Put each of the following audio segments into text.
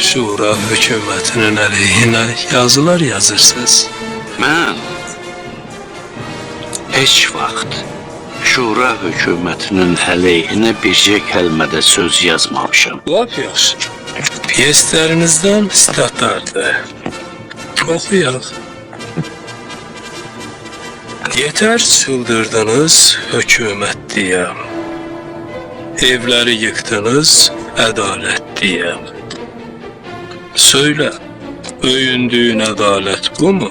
Şura hökumətinin əleyhinə yazılar yazırsınız. Mən heç vaxt Şura hökumətinin əleyhinə bircə kəlmədə söz yazmamışam. Lap yaxşı. Piyeslərinizdən statlardır. Oxuyaq. Yeter çıldırdınız hükümet diye. Evleri yıktınız adalet diye. Söyle, öyündüğün adalet bu mu?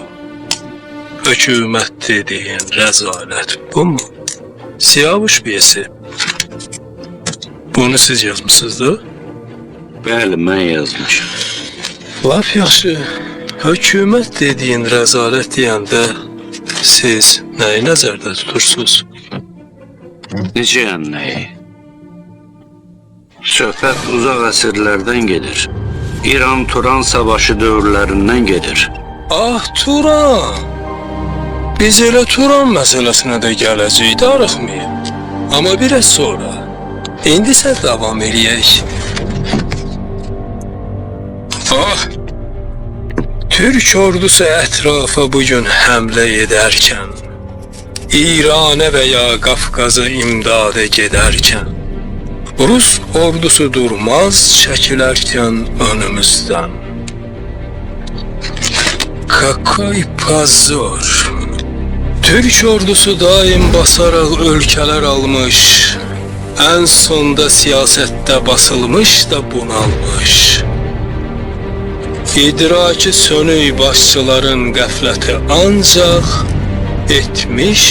Hükümet dediğin rezalet bu mu? Siyavuş piyesi. Bunu siz yazmışsınız da? Bəli, mən yazmışam. Laf yaxşı. Hükümet dediğin rezalet deyəndə siz neyi nəzərdə tutursunuz? Necə yəni nəyi? Söhbət uzaq əsrlərdən gedir. İran-Turan savaşı dövrlərindən gedir. Ah Turan! Biz elə Turan məsələsinə də gələcəyik, darıxmayın. Amma biraz sonra. İndi isə davam eləyək. Ah! Türk ordusu ətrafa bugün həmlə edərkən, İranə və ya Qafqaza imdada gedərkən, Rus ordusu durmaz çəkilərkən önümüzdən. Kakay pozor! Türk ordusu daim basaraq ölkələr almış, ən sonda siyasətdə basılmış da bunalmış. İdraki sönük başçıların qəfləti ancaq etmiş,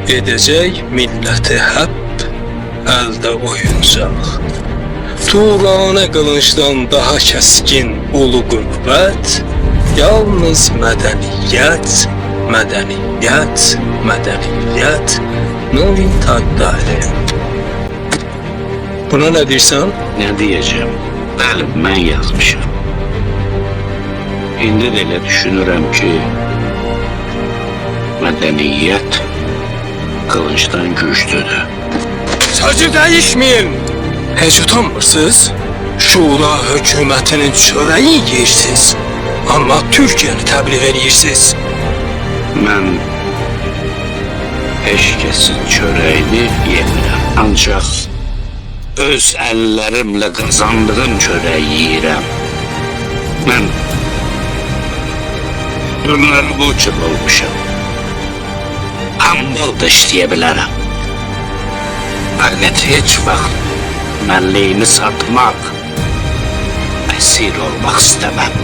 edəcək milləti həp əldə oyuncaq. Turanə qılıncdan daha kəskin ulu qüvvət, yalnız mədəniyyət, mədəniyyət, mədəniyyət, Nuri Taddali. Buna nə deyirsən? Nə deyəcəm? Bəli, mən yazmışam. İndi də elə düşünürəm ki, mədəniyyət qılıncdan güclüdür. Sözü dəyişməyin. Heç utanmırsınız? Şura hökumətinin çörəyi yeyirsiniz. Amma Türkiyəni təbliğ edirsiniz. Mən heç kəsin çörəyini yemirəm. Ancaq öz əllərimlə qazandığım çörəyi yeyirəm. Mən bunları bu üçün olmuşam. Hambal da işləyə bilərəm. Fəqət heç vaxt mənliyimi satmaq, əsir olmaq istəməm.